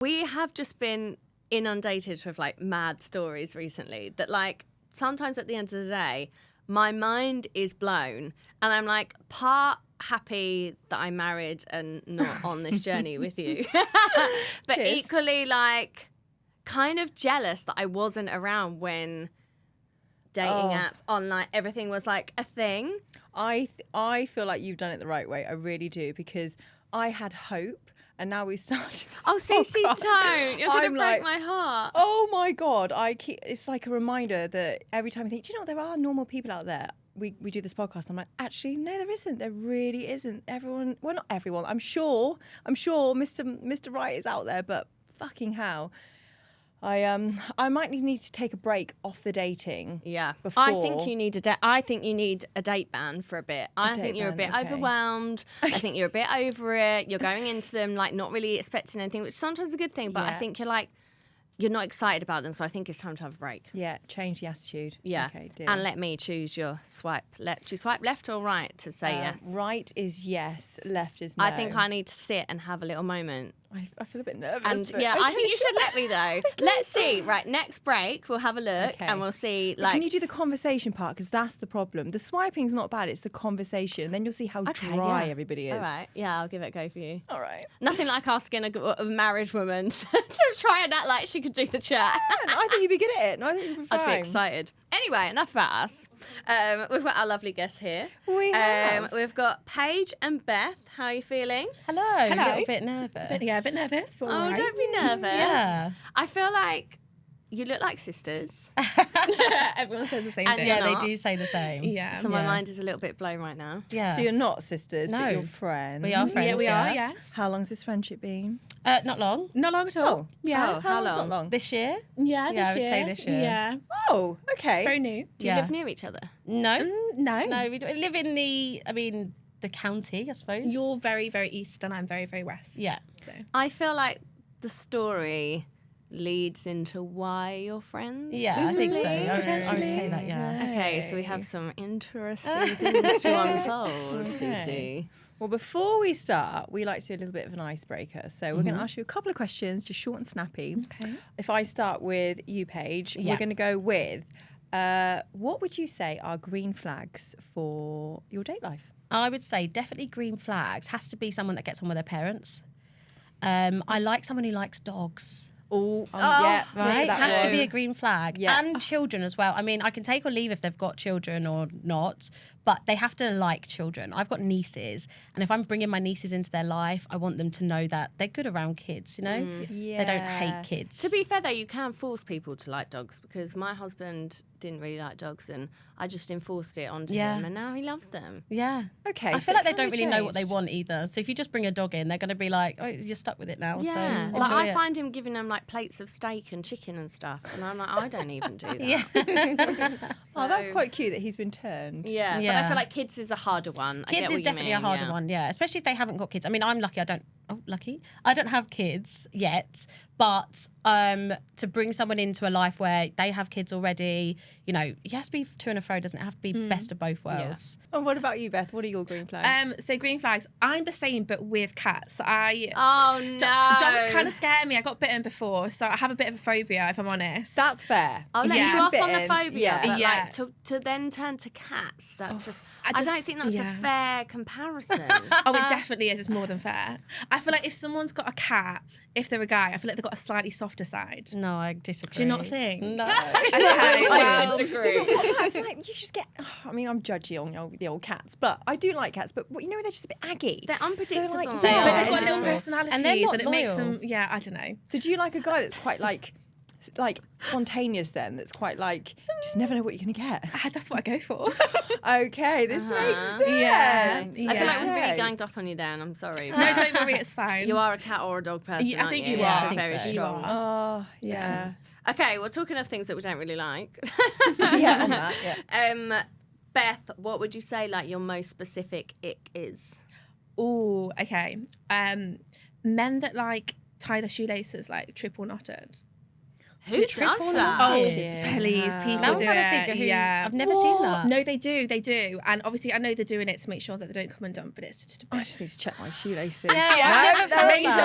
We have just been inundated with like mad stories recently that like sometimes at the end of the day, my mind is blown and I'm like part happy that I'm married and not on this journey with you. But Cheers. equally like kind of jealous that I wasn't around when dating apps, online, everything was like a thing. I feel like you've done it the right way. I really do, because I had hope. And now we've started. Oh, Cece, don't! You're gonna I'm break like, my heart. Oh my God! It's like a reminder that every time I think, do you know what, there are normal people out there. We do this podcast. I'm like, actually, no, there isn't. There really isn't. Everyone, well, not everyone. I'm sure Mr. Right is out there, but fucking hell. I might need to take a break off the dating. Yeah, before. I think you need a date ban for a bit. I think you're a bit overwhelmed. I think you're a bit over it. You're going into them like not really expecting anything, which sometimes is a good thing. But I think you're not excited about them, so I think it's time to have a break. Yeah, change the attitude. Yeah, okay, deal. and let me choose your swipe left. Do you swipe left or right to say yes? Right is yes, left is no. I think I need to sit and have a little moment. I feel a bit nervous. And yeah, I think you should let me though. Let's see. Right, next break we'll have a look and we'll see. But can you do the conversation part? Because that's the problem. The swiping's not bad. It's the conversation. And then you'll see how dry everybody is. All right. Yeah, I'll give it a go for you. All right. Nothing like asking a married woman to try and act like she could do the chat. Yeah, I think you'd be good at it. No, I think you'd be fine. I'd be excited. Anyway, enough about us. We've got our lovely guests here. We have. We've got Paige and Beth. How are you feeling? Hello. A little bit nervous. A bit nervous. But Oh, don't be nervous. Yeah. I feel like you look like sisters. Everyone says the same And thing. you're Yeah, they not. do say the same. Yeah. So my mind is a little bit blown right now. Yeah. So you're not sisters, No. but you're friends. We are friends. Yeah, we are, yes. yes. How long's this friendship been? Not long. Not long at all. Oh. Yeah. Oh. How How long's long? not long? This year? Yeah, Yeah, I this would year. say this year. Yeah. Oh, okay. It's very new. Do you Yeah. live near each other? No. No. No, we live in the county, I suppose. You're very, very east and I'm very, very west. Yeah. So. I feel like the story leads into why you're friends. Yeah, I think so. I would say Potentially. that, yeah. Okay, so we have some interesting things to unfold, Cece. Well, before we start, we like to do a little bit of an icebreaker. So we're going to ask you a couple of questions, just short and snappy. Okay. If I start with you, Paige, Yeah. we're going to go with, what would you say are green flags for your date life? I would say definitely green flags. Has to be someone that gets on with their parents. I like someone who likes dogs. Oh, yeah. Right? that Has to one. be a green flag. Yeah. And children as well. I mean, I can take or leave if they've got children or not, but they have to like children. I've got nieces, and if I'm bringing my nieces into their life, I want them to know that they're good around kids, you know? They don't hate kids. To be fair, though, you can force people to like dogs because my husband didn't really like dogs and I just enforced it onto him and now he loves them. Yeah. Okay. I so feel like they can don't be really know what they changed. want either. So if you just bring a dog in, they're going to be like, oh, you're stuck with it now. Yeah, So like enjoy I it. find him giving them like plates of steak and chicken and stuff, and I'm like, I don't even do that. Yeah. Oh, that's quite cute that he's been turned. Yeah, but I Yeah. feel like kids is a harder one. I get Kids what is you definitely a mean, harder yeah. one, yeah. Especially if they haven't got kids. I mean, I'm lucky. I don't have kids yet, but to bring someone into a life where they have kids already, you know, it has to be to and fro, doesn't it? Have to be best of both worlds. And what about you, Beth? What are your green flags? So green flags. I'm the same, but with cats. Oh no, Dogs kind of scare me. I got bitten before, so I have a bit of a phobia, if I'm honest. That's fair. I'll let Yeah. you off on the Bitten, phobia, yeah. but Yeah. like to then turn to cats, that just I just- don't think that's yeah. a fair comparison. Oh, it definitely is. It's more than fair. I feel like if someone's got a cat, if they're a guy, I feel like they've got a slightly softer side. No, I disagree. Do you not think? No. Okay, I well, disagree. I feel like you just get. I mean, I'm judgy on the old cats, but I do like cats. But you know, they're just a bit aggy. They're unpredictable. So, like, They yeah. are. but they've got Yeah. little personalities, And they're not it makes loyal. them. Yeah, I don't know. So do you like a guy that's quite like spontaneous then? That's quite like just never know what you're gonna get. That's what I go for. Okay, this makes sense. Yeah. I feel like we've really Okay. ganged up on you there, and I'm sorry. No, don't worry, it's fine. You are a cat or a dog person, Yeah, I aren't think you? you are. So I think very so. You strong. Oh, yeah. Okay, well, talking of things that we don't really like. Yeah, on that, yeah. Beth, what would you say like your most specific ick is? Oh, okay. Men that like tie their shoelaces like triple knotted. Who does that? Oh, Yeah. please, people Now I'm do trying to it. think of who. Yeah. I've never seen that. No, they do. And obviously, I know they're doing it to make sure that they don't come undone, but it's just a I bit. just need to check my shoelaces. Yeah. No, Make sure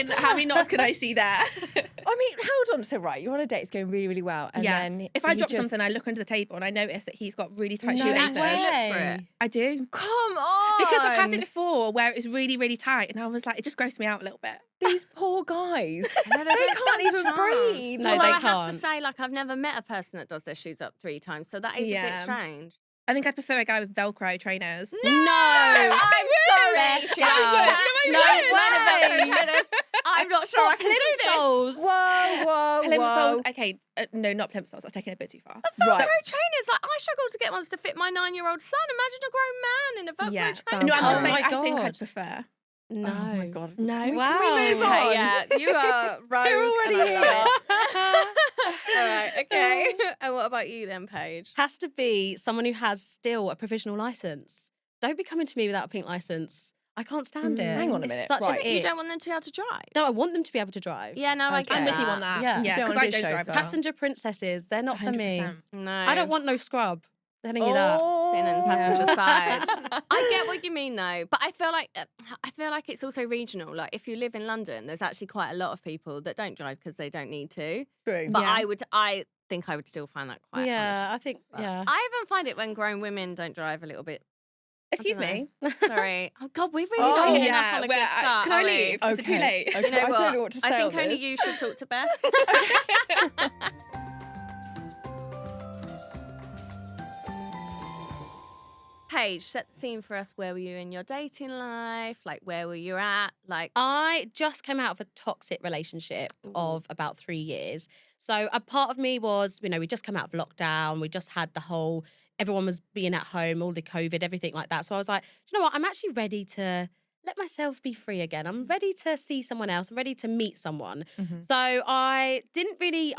man. how many knots can I see there? I mean, hold on. So, right, you're on a date, it's going really, really well. And then if I you drop just- something, I look under the table and I notice that he's got really tight No shoelaces. way. Look for it. I do. Come on. Because I've had it before where it was really, really tight, and I was like, it just grossed me out a little bit. These poor guys. No, They don't can't stand a even chance. breathe. No, Well, they I have to can't. say, like, I've never met a person that does their shoes up 3 times, so that is a bit Yeah. strange. I think I'd prefer a guy with Velcro trainers. No, I'm sorry. She I has. was No actually way. wearing Velcro trainers. I'm not sure I can do this. Soles. Whoa. Plimsolls. Okay, no, not Plimsolls. That's taking it a bit too far. Velcro Right. trainers. Like, I struggle to get ones to fit my 9-year-old son. Imagine a grown man in a Velcro Yeah. trainer. No, I'm just Oh saying. my I think God. I'd prefer. No. Oh my God. No. Wow. Can we move on? Okay, yeah, you are rogue. We're already and I love here. it. All right, okay. And what about you then, Paige? Has to be someone who has still a provisional license. Don't be coming to me without a pink license. I can't stand it. Hang on a It's minute. Such Right. an You ick. don't want them to be able to drive. No, I want them to be able to drive. Yeah, no, I Okay. get I'm with you that. on that. Yeah. Yeah, Don't because wanna I be a don't drive. chauffeur. Passenger princesses, they're not for me. 100%. No, I don't want no scrub. Telling you that. sitting in the passenger Yeah. side. I get what you mean though, but I feel like it's also regional. Like if you live in London, there's actually quite a lot of people that don't drive because they don't need to. True. But Yeah. I think I would still find that quite. Yeah, I think, But yeah. I even find it when grown women don't drive a little bit. Excuse dunno. me. Sorry. Oh God, we really Oh, don't get yeah, enough on a where- good start. can I are we? leave? Is it too late? Okay. You know I what? don't know what to say I think on only this. you should talk to Beth. Paige, set the scene for us. Where were you in your dating life? Like, where were you at? Like, I just came out of a toxic relationship of about 3 years. So a part of me was, we just come out of lockdown. We just had the whole, everyone was being at home, all the COVID, everything like that. So I was like, do you know what? I'm actually ready to let myself be free again. I'm ready to see someone else. I'm ready to meet someone. Mhm. So I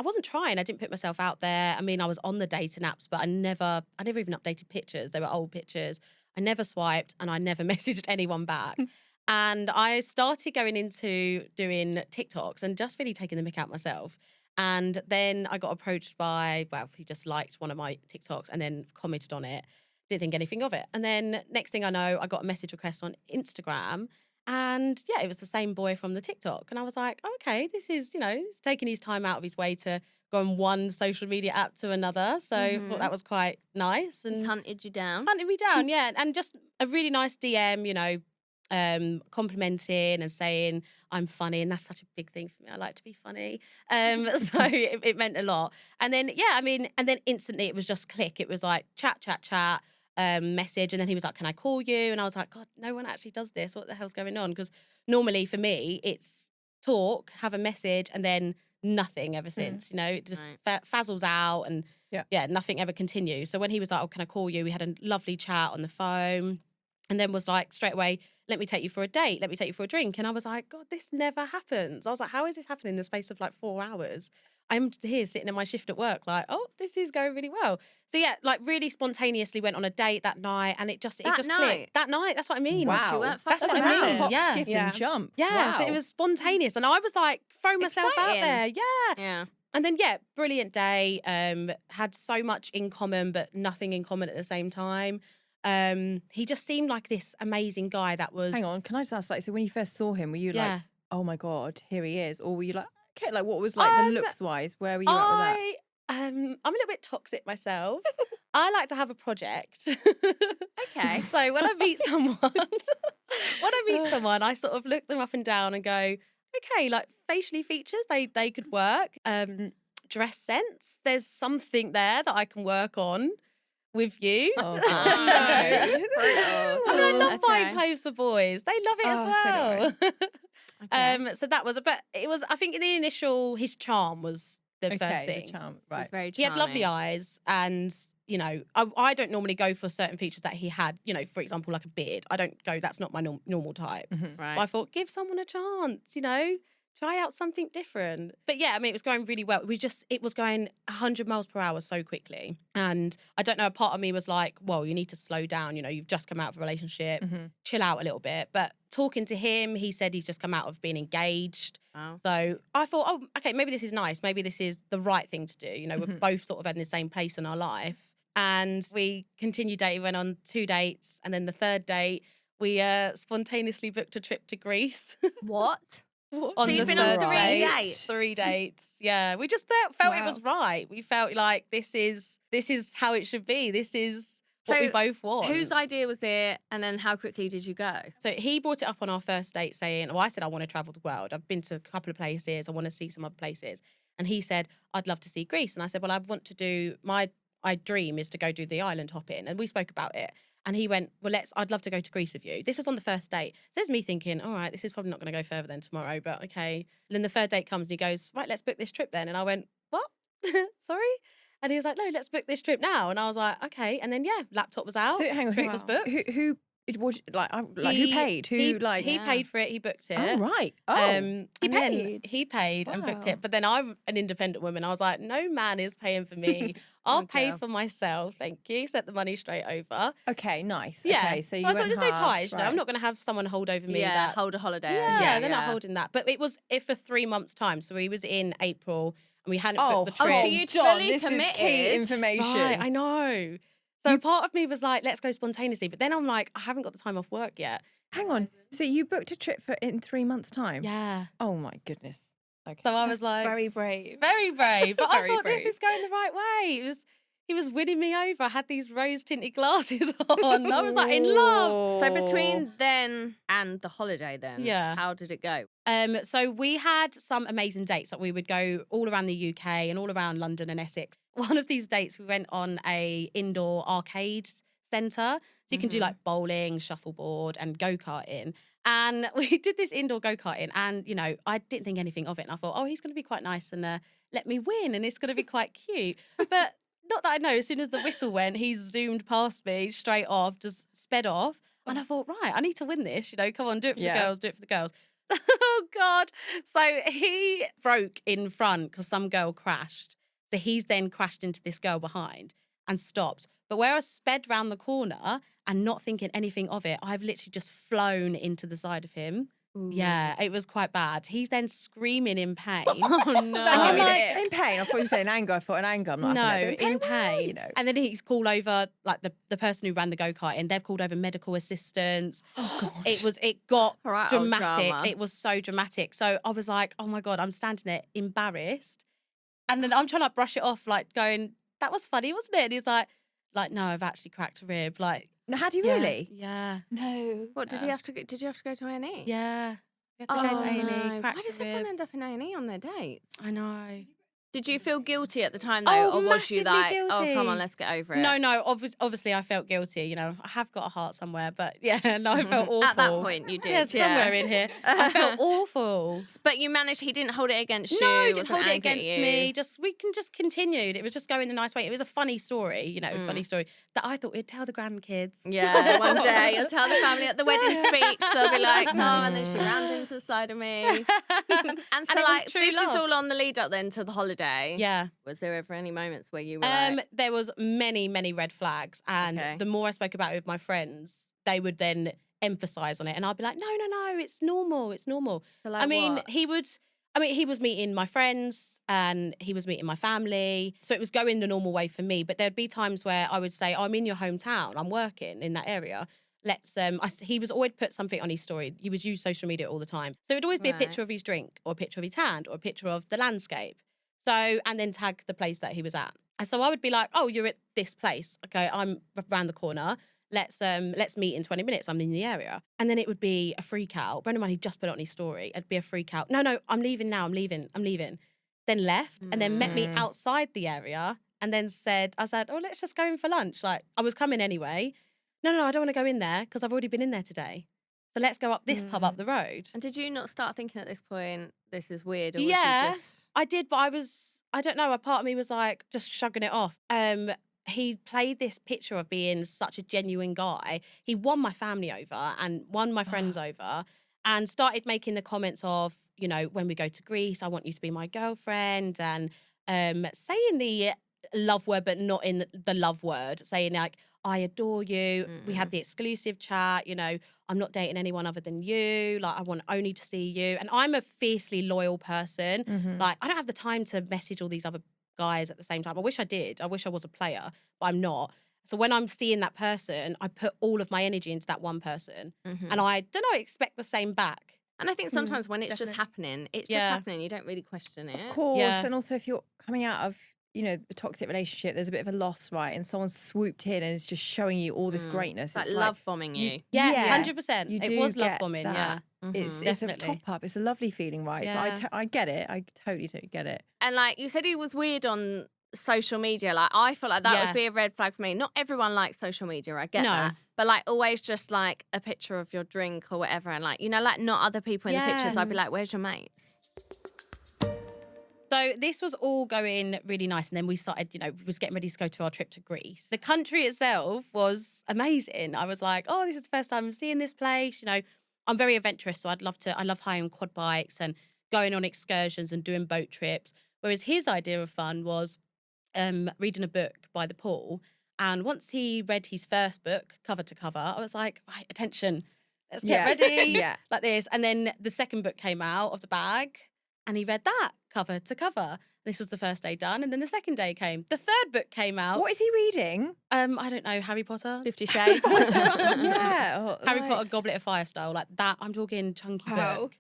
wasn't trying. I didn't put myself out there. I mean, I was on the dating apps, but I never even updated pictures. They were old pictures. I never swiped and I never messaged anyone back. And I started going into doing TikToks and just really taking the mick out myself. And then I got approached by, he just liked one of my TikToks and then commented on it. Didn't think anything of it. And then next thing I know, I got a message request on Instagram. And yeah, it was the same boy from the TikTok. And I was like, okay, this is, he's taking his time out of his way to go on one social media app to another. So I thought that was quite nice. he's And hunted you down. hunted me down, yeah. And just a really nice DM, complimenting and saying I'm funny, and that's such a big thing for me. I like to be funny. So it meant a lot. And then and then instantly it was just click. It was like chat, message, and then he was like, "Can I call you?" And I was like, "God, no one actually does this. What the hell's going on?" Because normally for me it's talk, have a message, and then nothing ever since. It just fizzles out, and nothing ever continues. So when he was like, "Oh, can I call you?" We had a lovely chat on the phone. And then was like straight away, let me take you for a date. Let me take you for a drink. And I was like, God, this never happens. I was like, how is this happening in the space of like 4 hours? I'm here sitting in my shift at work like, oh, this is going really well. So yeah, like really spontaneously went on a date that night and it just That night? clicked. That night, that's what I mean. Wow. You weren't That's fucking what I around. mean. Hop, Yeah. skip, Yeah. and jump. Yeah, so Wow. it was spontaneous. And I was like, throw myself Exciting. out there. Yeah. Yeah. And then, brilliant day. Had so much in common, but nothing in common at the same time. He just seemed like this amazing guy that was. Hang on, can I just ask, so when you first saw him, were you like, oh my God, here he is? Or were you like, okay, like what was like the looks wise? Where were you at with that? I'm a little bit toxic myself. I like to have a project. Okay. So when I meet someone, I sort of look them up and down and go, okay, like facially features, they could work. Dress sense, there's something there that I can work on with you. Oh, No. gosh. Brutal. And I love buying Okay. clothes for boys. They love it as Oh, so well. Okay. So that was but it was, I think in the initial, his charm was the first Okay, thing. the charm, He's right. very He had lovely charming. eyes, and I don't normally go for certain features that he had. For example, like a beard. I don't go. That's not my normal type. Mhm. But I Right. thought, give someone a chance. try out something different. But yeah, I mean, it was going really well. It was going 100 miles per hour so quickly. And I don't know, a part of me was like, well, you need to slow down. You know, you've just come out of a relationship, chill out a little bit. But talking to him, he said he's just come out of being engaged. Wow. So I thought, oh, okay, maybe this is nice. Maybe this is the right thing to do. You know, we're both sort of in the same place in our life. And we continued dating, went on 2 dates. And then the third date, we spontaneously booked a trip to Greece. What? On So you've the been on third 3 date. dates? 3 dates. Yeah. We just felt it was right. We felt like this is how it should be. This is what we both want. Whose idea was it? And then how quickly did you go? So he brought it up on our first date saying, I said, I want to travel the world. I've been to a couple of places. I want to see some other places. And he said, I'd love to see Greece. And I said, well, I want to do, my dream is to go do the island hopping. And we spoke about it. And he went, well, I'd love to go to Greece with you. This was on the first date. So there's me thinking, all right, this is probably not going to go further than tomorrow, but okay. And then the third date comes and he goes, right, let's book this trip then. And I went, what? Sorry? And he was like, no, let's book this trip now. And I was like, okay. And then, yeah, laptop was out. So hang on, trip was booked. Who it was like who paid? He paid for it. He booked it. Oh right. Oh, he paid? He paid and booked Wow. it. But then I'm an independent woman. I was like, no man is paying for me. I'll pay for myself. Thank you. Sent the money straight over. okay, nice. Yeah. Okay, so you I went thought there's no halves, ties. right. No, I'm not going to have someone hold over me. Yeah, that, hold a holiday. yeah, they're not holding that. But it was for 3 months' time. So we was in April and we hadn't Oh, booked the trip. so you'd John, fully this is key committed. information. Right, I know. So part of me was like, let's go spontaneously. But then I'm like, I haven't got the time off work yet. Hang on. So you booked a trip for in 3 months' time? Yeah. Oh my goodness. Okay. So I was like, Very brave. very brave. But I Very thought brave. this is going the right way. He was winning me over. I had these rose-tinted glasses on. I was like in love. So between then and the holiday then, Yeah. how did it go? So we had some amazing dates. Like we would go all around the UK and all around London and Essex. One of these dates, we went on a indoor arcade centre. So you can do like bowling, shuffleboard and go-karting. And we did this indoor go-karting and, you know, I didn't think anything of it. And I thought, oh, he's going to be quite nice and let me win and it's going to be quite cute. But not that I know, as soon as the whistle went, he zoomed past me straight off, just sped off. And I thought, right, I need to win this. You know, come on, do it for the girls, do it for the girls. Oh, God. So he broke in front because some girl crashed. So he's then crashed into this girl behind and stopped. But where I sped round the corner and not thinking anything of it, I've literally just flown into the side of him. Ooh. Yeah, it was quite bad. He's then screaming in pain. Oh no. And I'm like, in pain. I thought you were saying anger. I thought in anger. I'm like, no, I don't know, in pain. You know. And then he's called over, like the person who ran the go-kart, and they've called over medical assistance. Oh God. It got All right, old dramatic. drama. It was so dramatic. So I was like, oh my God, I'm standing there embarrassed. And then I'm trying to brush it off, like going, that was funny, wasn't it? And he's like, no, I've actually cracked a rib. Like, No, had you yeah, really? Yeah. No. What did you have to go? Did you have to go to A&E? Yeah. We had to Oh go to A&E, no. cracked Why does a rib. everyone end up in A&E on their dates? I know. Did you feel guilty at the time though, Oh, or was you massively like, oh come guilty. on, let's get over it? No, obviously I felt guilty. You know, I have got a heart somewhere, but yeah, no, I felt awful. At that point, you did. Yeah, somewhere in here. I felt awful. But you managed. He didn't hold it against you. No, he didn't wasn't hold it angry at against you. me. We just continued. It was just going a nice way. It was a funny story, you know, funny story that I thought we'd tell the grandkids. Yeah, one day you'll tell the family at the wedding speech. They'll be like, oh, and then she ran into the side of me. And so, it was like, true this is love. all on the lead up then to the holiday. Yeah. Was there ever any moments where you were like, There was many red flags, and Okay. the more I spoke about it with my friends, they would then emphasize on it, and I'd be like, no, it's normal, it's normal. So, like, I mean, what? he was meeting my friends and he was meeting my family, so it was going the normal way for me. But there'd be times where I would say, I'm in your hometown, I'm working in that area. He was always put something on his story. He would use social media all the time, so it'd always be a Right. picture of his drink or a picture of his hand or a picture of the landscape. So, and then tag the place that he was at. And so I would be like, oh, you're at this place. Okay, I'm around the corner. Let's meet in 20 minutes. I'm in the area. And then it would be a freak out. Bear in mind, he just put it on his story. It'd be a freak out. No, I'm leaving now. I'm leaving. Then left and then met me outside the area and then I said, oh, let's just go in for lunch. Like, I was coming anyway. No, I don't want to go in there because I've already been in there today. So let's go up this pub up the road. And did you not start thinking at this point, this is weird? Or Yeah, was you just... I did, but I don't know, a part of me was like just shrugging it off. He played this picture of being such a genuine guy. He won my family over and won my friends over and started making the comments of, you know, when we go to Greece, I want you to be my girlfriend, and saying the love word, but not in the love word, saying like, I adore you. We had the exclusive chat, you know, I'm not dating anyone other than you. Like, I want only to see you. And I'm a fiercely loyal person. Like, I don't have the time to message all these other guys at the same time. I wish I did. I wish I was a player, but I'm not. So when I'm seeing that person, I put all of my energy into that one person. And I don't know, I expect the same back. And I think sometimes when it's just happening, it's just happening. You don't really question it. Of course. Yeah. And also if you're coming out of, you know, a toxic relationship, there's a bit of a loss, right? And someone's swooped in and is just showing you all this greatness. It's like love bombing you. Yeah, 100%. You It do was love get bombing, that. It's a Definitely. top up. It's a lovely feeling, right? Yeah. So I get it. I totally get it. And like you said, he was weird on social media. Like I feel like that would be a red flag for me. Not everyone likes social media. I get that. But like always just like a picture of your drink or whatever. And like, you know, like not other people in the pictures. I'd be like, where's your mates? So this was all going really nice. And then we started, you know, we was getting ready to go to our trip to Greece. The country itself was amazing. I was like, oh, this is the first time I'm seeing this place. You know, I'm very adventurous. So I love hiring quad bikes and going on excursions and doing boat trips. Whereas his idea of fun was reading a book by the pool. And once he read his first book, cover to cover, I was like, right, attention, let's get ready. Like this. And then the second book came out of the bag and he read that cover to cover. This was the first day done. And then the second day came. The third book came out. What is he reading? I don't know, Harry Potter? 50 Shades. Harry Potter Goblet of Fire style. Like that, I'm talking chunky book.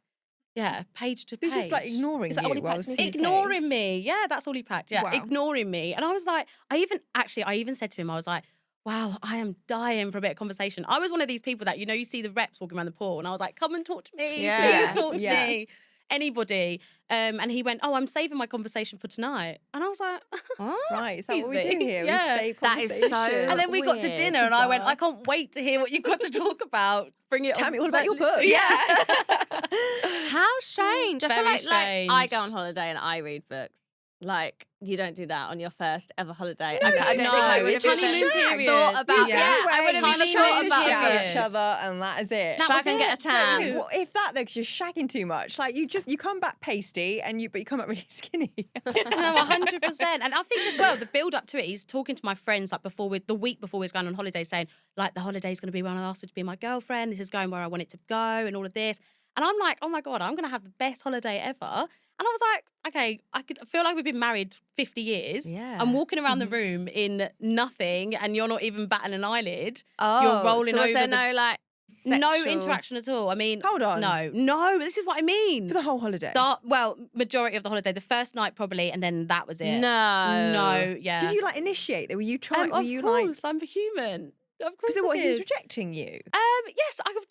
Yeah, page to page. He's just like ignoring you. Ignoring me. Yeah, that's all he packed. Yeah, ignoring me. And I was like, I even said to him, I was like, wow, I am dying for a bit of conversation. I was one of these people that, you know, you see the reps walking around the pool and I was like, come and talk to me. Please talk to me. Anybody. And he went, oh, I'm saving my conversation for tonight. And I was like, right, is that what we do here? Yeah. We save that is so And then we got to dinner and I went, I can't wait to hear what you've got to talk about. Bring it on. Tell me all about your book. Yeah. How strange. I feel Very like strange. I go on holiday and I read books. Like, you don't do that on your first ever holiday. No, I don't think I would it's have honeymoon period. thought about I would have even thought about shag it. each other, and that is it. Shag and get a tan. What if that though? Because you're shagging too much. Like you come back pasty, but you come up really skinny. No, 100%. And I think as well, the build up to it, he's talking to my friends like the week before we was going on holiday, saying like the holiday's going to be when I asked her to be my girlfriend. This is going where I want it to go, and all of this. And I'm like, oh my God, I'm going to have the best holiday ever. And I was like, okay, I feel like we've been married 50 years. Yeah. I'm walking around the room in nothing and you're not even batting an eyelid. Oh, you're rolling so was over there no like sexual... No interaction at all. I mean, hold on. No, this is what I mean. For the whole holiday? Majority of the holiday. The first night probably, and then that was it. No, yeah. Did you like initiate? Were you trying? Of course, I'm human. Of course, Was it what he was rejecting you? Yes, I would.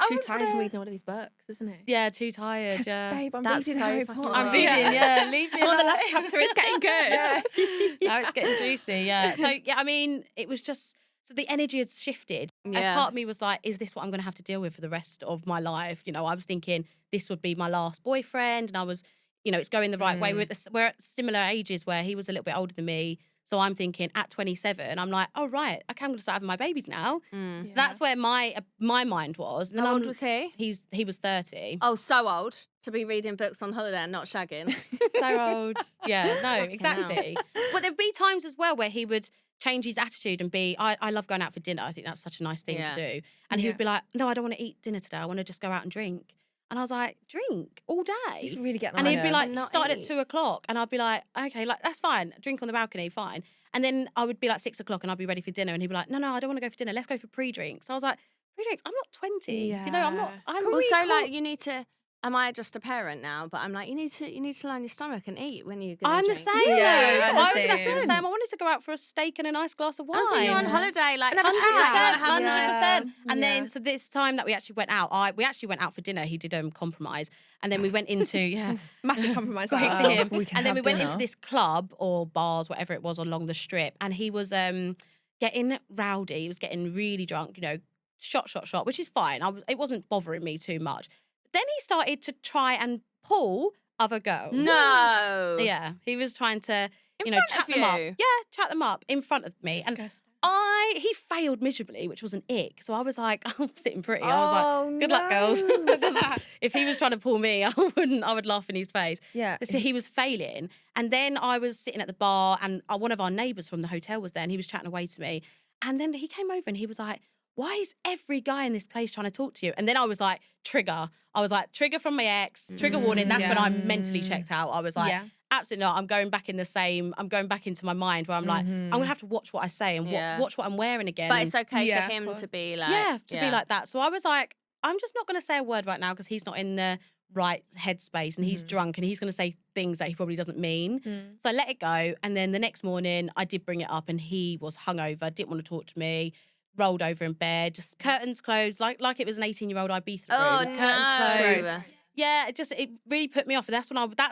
Too tired from reading all of these books, isn't it? Yeah, too tired. Yeah, Babe, I'm That's reading so Harry fucking Potter. I'm reading. Yeah, leave me I'm on the alone. last chapter. It's getting good. Now it's getting juicy. Yeah. So yeah, I mean, it was just so the energy had shifted. Yeah. And part of me was like, is this what I'm going to have to deal with for the rest of my life? You know, I was thinking this would be my last boyfriend, and I was, you know, it's going the right way. We're at similar ages where he was a little bit older than me. So I'm thinking at 27, I'm like, oh, right, okay, I'm going to start having my babies now. So that's where my mind was. And How old was he? He was 30. Oh, so old to be reading books on holiday and not shagging. So old. Yeah, no, exactly. But there'd be times as well where he would change his attitude and be, I love going out for dinner. I think that's such a nice thing to do. And he would be like, no, I don't want to eat dinner today. I want to just go out and drink. And I was like, drink all day. He's really getting And on he'd my be like, nerves. start at 2:00. And I'd be like, okay, like that's fine. Drink on the balcony, fine. And then I would be like 6:00 and I'd be ready for dinner. And he'd be like, no, I don't want to go for dinner. Let's go for pre-drinks. I was like, pre-drinks? I'm not 20. You know, I'm not. Also, like, you need to. Am I just a parent now? But I'm like, you need to line your stomach and eat when you're going I'm to the drink. same. Yeah, I'm the I was the same. same. I wanted to go out for a steak and a nice glass of wine. Also, you're on holiday, like, And have a chat. 100%. And then, so this time that we actually went out, we actually went out for dinner. He did compromise. And then we went into, Massive compromise. great for him. We can And then we have went dinner. into this club or bars, whatever it was, along the strip. And he was getting rowdy. He was getting really drunk, you know, shot, which is fine. It wasn't bothering me too much. Then he started to try and pull other girls. No. Yeah, he was trying to, In you know, front chat of them up. you? Yeah, chat them up in front of me. And Disgusting. he failed miserably, which was an ick. So I was like, I'm sitting pretty. I was Oh, like, good luck, girls. no. Just, if he was trying to pull me, I would laugh in his face. Yeah. So he was failing. And then I was sitting at the bar and one of our neighbours from the hotel was there and he was chatting away to me. And then he came over and he was like, why is every guy in this place trying to talk to you? And then I was like, trigger. I was like, trigger from my ex, trigger warning. That's when I mentally checked out. I was like, absolutely not. I'm going back into my mind where I'm like, I'm going to have to watch what I say and watch what I'm wearing again. But it's okay Yeah, for him of to be like... Yeah, to be like that. So I was like, I'm just not going to say a word right now because he's not in the right headspace and he's drunk and he's going to say things that he probably doesn't mean. So I let it go. And then the next morning I did bring it up and he was hungover, didn't want to talk to me, rolled over in bed, just curtains closed, like it was an 18-year-old Ibiza room. Curtains closed. Yeah, it really put me off. And that's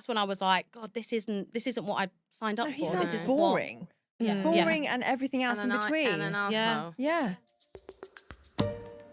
when I was like, God, this isn't what I signed up He for. sounds This is boring. Yeah. Boring and everything else in between. And an arsehole. Yeah.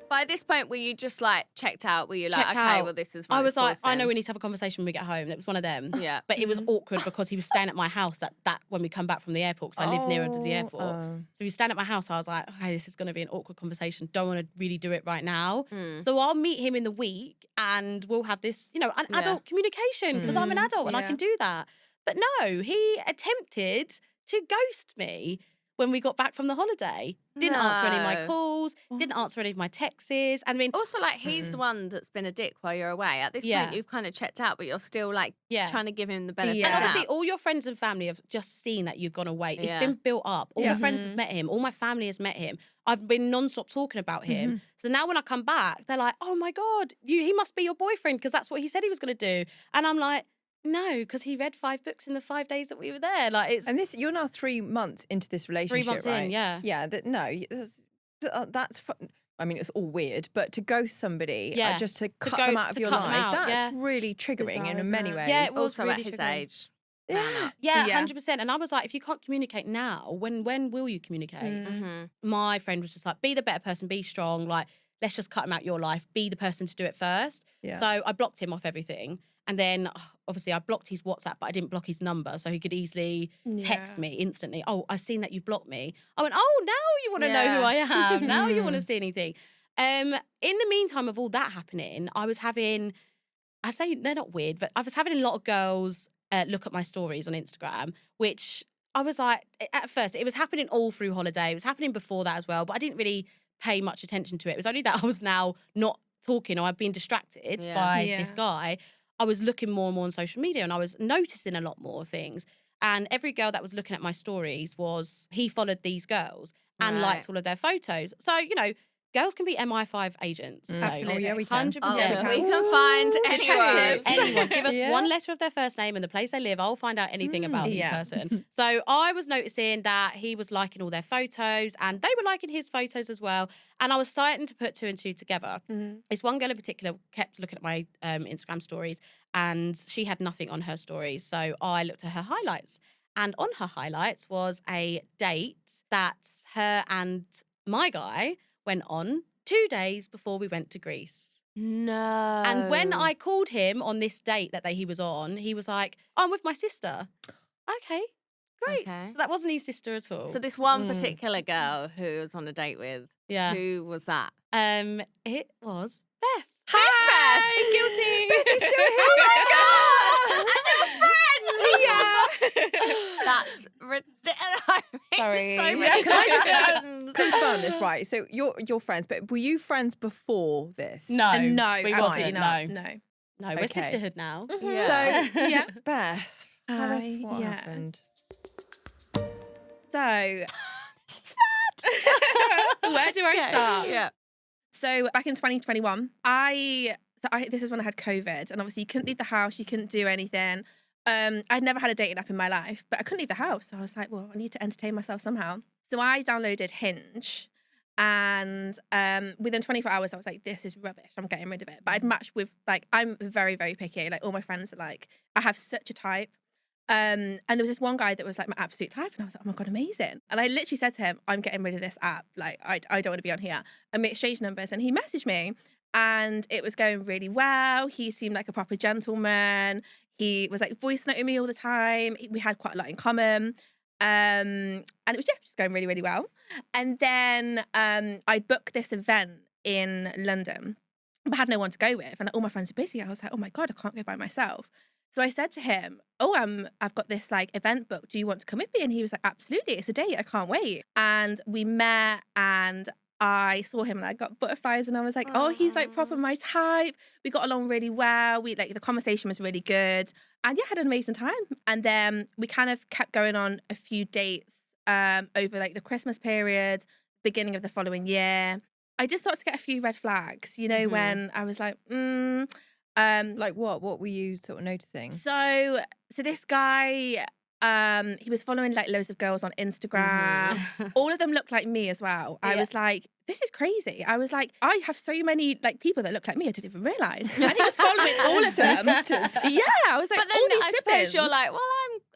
By this point, were you just like checked out? Were you like, Checked okay, out. well, this is I fine. was like, I know we need to have a conversation when we get home. It was one of them. Yeah. But it was awkward because he was staying at my house that when we come back from the airport, because I live nearer to the airport. So he was staying at my house. I was like, okay, this is going to be an awkward conversation. Don't want to really do it right now. So I'll meet him in the week and we'll have this, an adult communication because I'm an adult and I can do that. But no, he attempted to ghost me when we got back from the holiday. Didn't answer any of my calls, didn't answer any of my texts. And I mean, Also, like, he's the one that's been a dick while you're away. At this point, you've kind of checked out, but you're still, like, trying to give him the benefit of the and obviously doubt. all your friends and family have just seen that you've gone away. It's been built up. All your friends have met him. All my family has met him. I've been non-stop talking about him. So now when I come back, they're like, oh my God, he must be your boyfriend because that's what he said he was going to do. And I'm like, no, because he read 5 books in the 5 days that we were there. Like it's And you're now 3 months into this relationship, 3 months right? in, yeah. Yeah, that's fun. I mean, it's all weird, but to ghost somebody, just to cut them out of your life, that's really triggering in many ways. Yeah, it was Also, really at his triggering. age. Yeah, 100%. And I was like, if you can't communicate now, when will you communicate? My friend was just like, be the better person, be strong. Like, let's just cut him out your life. Be the person to do it first. Yeah. So I blocked him off everything. And then, obviously, I blocked his WhatsApp, but I didn't block his number. So he could easily text me instantly. Oh, I've seen that you've blocked me. I went, oh, now you want to know who I am. Now you want to see anything. In the meantime of all that happening, I was having, I say they're not weird, but I was having a lot of girls look at my stories on Instagram, which I was like, at first, it was happening all through holiday. It was happening before that as well, but I didn't really pay much attention to it. It was only that I was now not talking or I'd been distracted by this guy. I was looking more and more on social media and I was noticing a lot more things. And every girl that was looking at my stories he followed these girls and liked all of their photos. So, girls can be MI5 agents. Absolutely. Oh, yeah, we can. 100%. We can find anyone. Anyone. Give us one letter of their first name and the place they live. I'll find out anything about this person. So I was noticing that he was liking all their photos and they were liking his photos as well. And I was starting to put 2 and 2 together. This one girl in particular kept looking at my Instagram stories and she had nothing on her stories. So I looked at her highlights. And on her highlights was a date that her and my guy went on 2 days before we went to Greece. No. And when I called him on this date that he was on, he was like, I'm with my sister. Okay, great. Okay. So that wasn't his sister at all. So this one particular girl who was on a date with, who was that? It was Beth. Hi, Guilty. Beth is still here. Oh my God! And your friends! That's ridiculous. Sorry. So Yeah, many Can I questions. just confirm this, right? So you're friends, but were you friends before this? No, No, we absolutely wasn't. not. No, No. we're Okay. sisterhood now. Yeah. So, Yeah. Beth, tell us what yeah. happened. So, where do I start? Yeah. So back in 2021, this is when I had COVID, and obviously you couldn't leave the house, you couldn't do anything. I'd never had a dating app in my life, but I couldn't leave the house. So I was like, well, I need to entertain myself somehow. So I downloaded Hinge, and within 24 hours, I was like, this is rubbish. I'm getting rid of it. But I'd matched with, like, I'm very, very picky. Like, all my friends are like, I have such a type. And there was this one guy that was like my absolute type, and I was like, oh my God, amazing. And I literally said to him, I'm getting rid of this app. Like, I don't want to be on here. And we exchanged numbers, and he messaged me, and it was going really well. He seemed like a proper gentleman. He was like voice noting me all the time. We had quite a lot in common. And it was just going really, really well. And then I booked this event in London, but had no one to go with. And all my friends were busy. I was like, oh my God, I can't go by myself. So I said to him, I've got this like event booked. Do you want to come with me? And he was like, absolutely. It's a date. I can't wait. And we met and I saw him and I got butterflies and I was like, oh, he's like proper my type. We got along really well. The conversation was really good. And yeah, had an amazing time. And then we kind of kept going on a few dates over like the Christmas period, beginning of the following year. I just started to get a few red flags, when I was like, like what? What were you sort of noticing? So this guy, he was following like loads of girls on Instagram. All of them looked like me as well. I was like, this is crazy. I was like, I have so many like people that look like me. I didn't even realise. And he was following all of them. Yeah, I was like, but then all these I suppose you're like, well,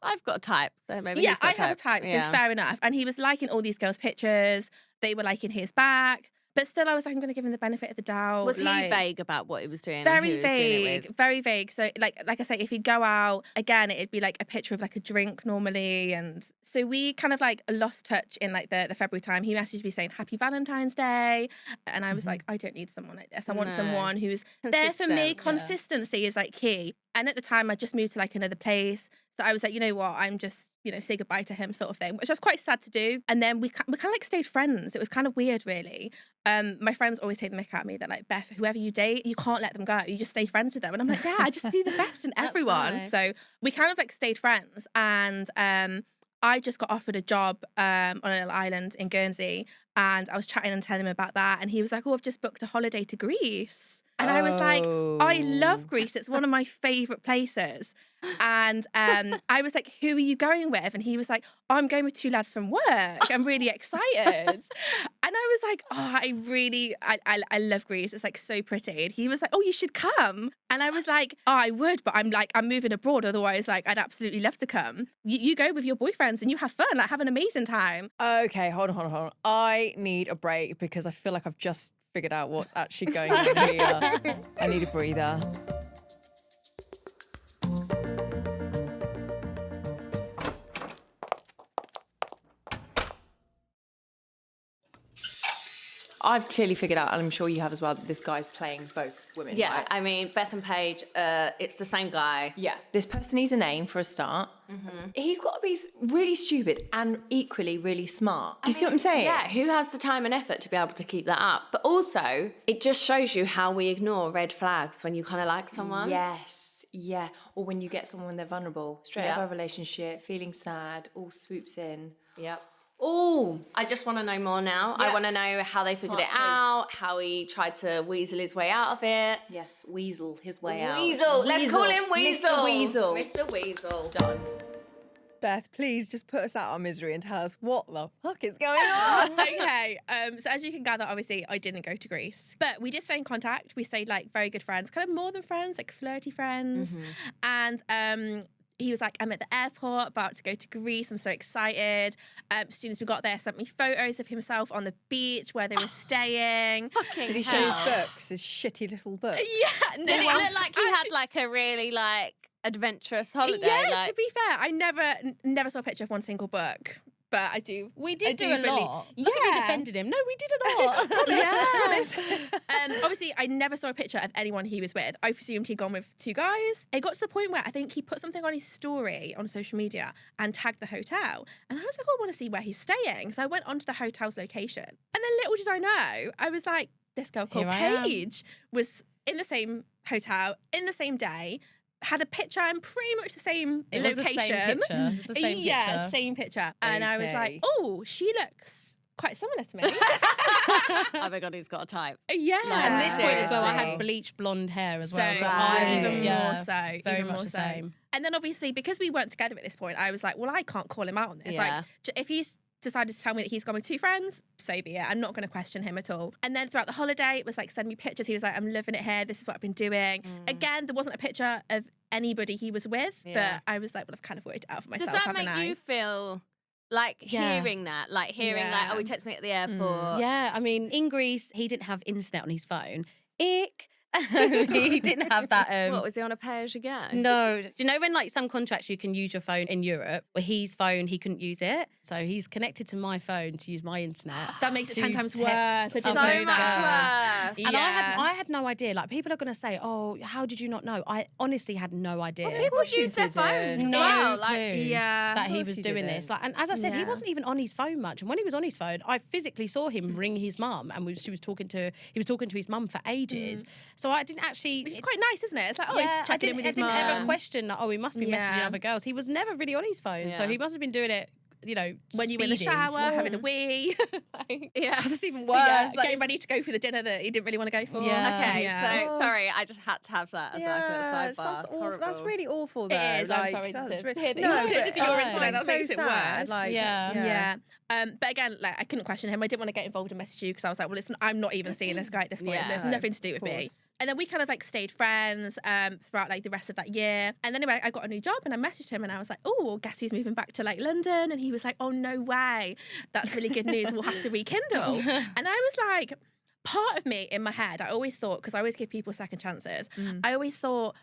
I've got a type, so maybe he's got a type. I have a type, so fair enough. And he was liking all these girls' pictures. They were liking his back. But still, I was like, I'm going to give him the benefit of the doubt. Was he vague about what he was doing? Very and who he was doing it with? Very vague. So, like I say, if he'd go out again, it'd be like a picture of like a drink normally, and so we kind of like lost touch in like the February time. He messaged me saying Happy Valentine's Day, and I was like, I don't need someone like this. I want someone who's there for me. Consistency is like key. And at the time, I just moved to like another place, so I was like, you know what, I'm just say goodbye to him sort of thing, which I was quite sad to do. And then we kind of like stayed friends. It was kind of weird, really. My friends always take the mick at me. They're like, Beth, whoever you date, you can't let them go. You just stay friends with them. And I'm like, yeah, I just see the best in everyone. Nice. So we kind of like stayed friends. And I just got offered a job on a little island in Guernsey. And I was chatting and telling him about that. And he was like, oh, I've just booked a holiday to Greece. And I was like, I love Greece. It's one of my favourite places. And I was like, who are you going with? And he was like, oh, I'm going with 2 lads from work. I'm really excited. And I was like, oh, I love Greece. It's like so pretty. And he was like, oh, you should come. And I was like, oh, I would, but I'm moving abroad. Otherwise, like, I'd absolutely love to come. You go with your boyfriends and you have fun, like have an amazing time. Okay, hold on. I need a break because I feel like I've just figured out what's actually going on here. I need a breather. I've clearly figured out, and I'm sure you have as well, that this guy's playing both women. Yeah, right? I mean, Beth and Paige, it's the same guy. Yeah. This person needs a name for a start. He's got to be really stupid and equally really smart. Do you see what I'm saying? Yeah, who has the time and effort to be able to keep that up? But also, it just shows you how we ignore red flags when you kind of like someone. Yes, yeah. Or when you get someone when they're vulnerable. Straight out of a relationship, feeling sad, all swoops in. Yep. Oh, I just want to know more now. Yeah. I want to know how they figured it out, how he tried to weasel his way out of it. yes, weasel his way out. Weasel. Let's call him Weasel. Mr. Weasel. Mr. Weasel. Done. Beth, please just put us out our misery and tell us what the fuck is going on. Okay, so as you can gather, obviously, I didn't go to Greece. But we did stay in contact. We stayed like very good friends, kind of more than friends, like flirty friends. And he was like, I'm at the airport, about to go to Greece. I'm so excited. As soon as we got there, sent me photos of himself on the beach where they were staying. Did he show his books, his shitty little books? Yeah. Did it look like he had like a really like adventurous holiday? Yeah, like... to be fair, I never saw a picture of one single book. But I do. We did do a lot. Yeah. Look at me defended him. No, we did a lot. Promise. Obviously, I never saw a picture of anyone he was with. I presumed he'd gone with 2 guys. It got to the point where I think he put something on his story on social media and tagged the hotel. And I was like, oh, I want to see where he's staying. So I went onto the hotel's location. And then little did I know, I was like, this girl called Paige was in the same hotel, in the same day, had a picture in pretty much the same location. It was the same picture. It was the same picture. Same picture. And I was like, oh, she looks quite similar to me. Oh my God, he's got a type. Yeah. And this point as well, I Seriously. had bleached blonde hair as well. So I was even more so. very even much more the so. same. And then obviously, because we weren't together at this point, I was like, well, I can't call him out on this. Yeah. Like, if he's decided to tell me that he's gone with 2 friends, so be it. I'm not going to question him at all. And then throughout the holiday, it was like, send me pictures. He was like, I'm loving it here. This is what I've been doing. Again, there wasn't a picture of anybody he was with, but I was like, well, I've kind of worked it out for myself. Does that make you feel like hearing that? Like hearing like, oh, he texted me at the airport. Yeah, I mean, in Greece, he didn't have internet on his phone. Ick. He didn't have that. What, was he on a pay as you go? No. Do you know when like some contracts you can use your phone in Europe, where his phone, he couldn't use it? So he's connected to my phone to use my internet. That makes it to 10 times text worse. So other much girls. worse. And I had no idea. Like, people are going to say, oh, how did you not know? I honestly had no idea. Well, people use their phones as well. Like, that he course was you doing didn't. this. Like, and as I said, he Yeah. wasn't even on his phone much. And when he was on his phone, I physically saw him ring his mum, and he was talking to his mum for ages. So I didn't actually. Which is quite nice, isn't it? It's like, oh, Yeah, he's checking in with his I didn't ever mum. question that. Oh, he must be messaging other girls. He was never really on his phone, so Yeah. he must have been doing it. You know, When you were in the speeding. shower, having a wee. Like, yeah. That's even worse. yeah, Like, getting ready to go for the dinner that he didn't really want to go for. Yeah. Okay, Yeah. so sorry, I just had to have that as like a little That's, sidebar. It's horrible. that's really awful, though. It is. I'm Like, sorry that's to really- hear that No, you but listened to your it's incident. That so makes it sad. worse. Like, Yeah. But again, like, I couldn't question him. I didn't want to get involved and message you because I was like, well, listen, I'm not even seeing this guy at this point. Yeah. So it's No, nothing to do with of me. course. And then we kind of like stayed friends throughout like the rest of that year. And then anyway, I got a new job and I messaged him and I was like, oh, well, guess who's moving back to like London? And he was like, oh, no way. That's really good news. We'll have to rekindle. And I was like, part of me in my head, I always thought, because I always give people second chances, I always thought,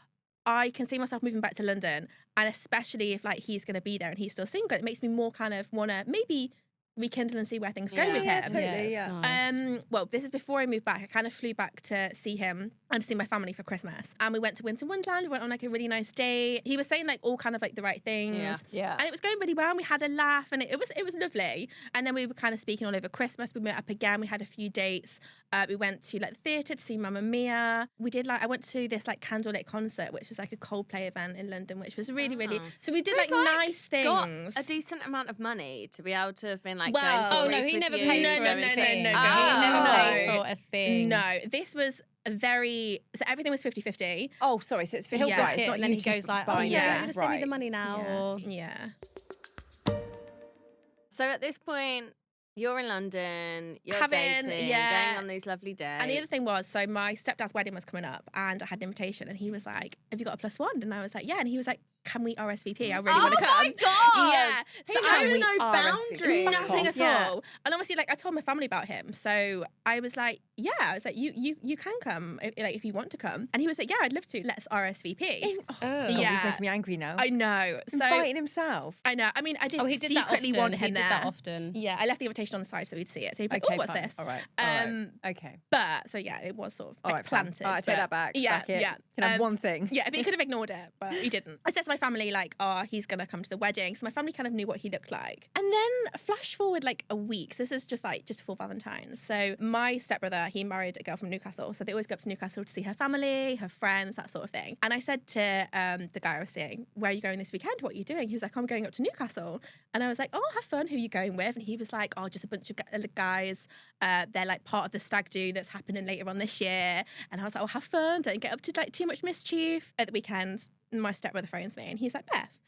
I can see myself moving back to London, and especially if like he's going to be there and he's still single, it makes me more kind of want to maybe rekindle and see where things go with Yeah, him. totally, it's yeah. nice. Well, this is before I moved back. I kind of flew back to see him and to see my family for Christmas. And we went to Winter Wonderland. We went on like a really nice date. He was saying like all kind of like the right things. Yeah. Yeah. And it was going really well. And we had a laugh and it was lovely. And then we were kind of speaking all over Christmas. We met up again. We had a few dates. We went to like the theatre to see Mamma Mia. We did like, I went to this like candlelit concert, which was like a Coldplay event in London, which was really, really, so we did So it's, like nice got things. a decent amount of money to be able to have been like Well- going to Oh, Greece no, he with never you paid for for everything. everything. Oh. He never No. paid for a thing. No, this was so everything was 50-50. Oh, sorry. So it's for his Yeah. right. It's not and then you he two goes like, oh, buying yeah, it. you're going to send me Right. the money now. Or... Yeah. So at this point, you're in London, you're Having- dating, yeah. going on these lovely days. And the other thing was, so my stepdad's wedding was coming up and I had an invitation and he was like, have you got a +1? And I was like, yeah. And he was like, can we RSVP? I really want to come. Oh my God! Yeah. He So I knows was no RSVP. boundaries. nothing at Yeah. all. And obviously, like I told my family about him. So I was like, yeah. I was like, you can come if you want to come. And he was like, yeah, I'd love to. Let's RSVP. God, Yeah. he's making me angry now. I know. So Inviting himself. I know. I mean, I did Oh, he did that secretly often. want him he there. did that often. Yeah, I left the invitation on the side so he'd see it. So he'd be like, Okay, oh, what's fine. this? All right. All right. Um, Okay. But so yeah, it was sort of All like right, fine. planted. All right, I take but- that back. Yeah, Back it. yeah. Can have one thing. Yeah, but he could have ignored it, but he didn't. I said to my family, like, oh, he's going to come to the wedding. So my family kind of knew what he looked like. And then flash forward like a week. So this is just before Valentine's. So my stepbrother, he married a girl from Newcastle. So they always go up to Newcastle to see her family, her friends, that sort of thing. And I said to the guy I was seeing, where are you going this weekend? What are you doing? He was like, I'm going up to Newcastle. And I was like, oh, have fun. Who are you going with? And he was like, oh, just a bunch of guys. They're like part of the stag do that's happening later on this year. And I was like, oh, have fun. Don't get up to like too much mischief. At the weekend, my stepbrother phones me and he's like, Beth,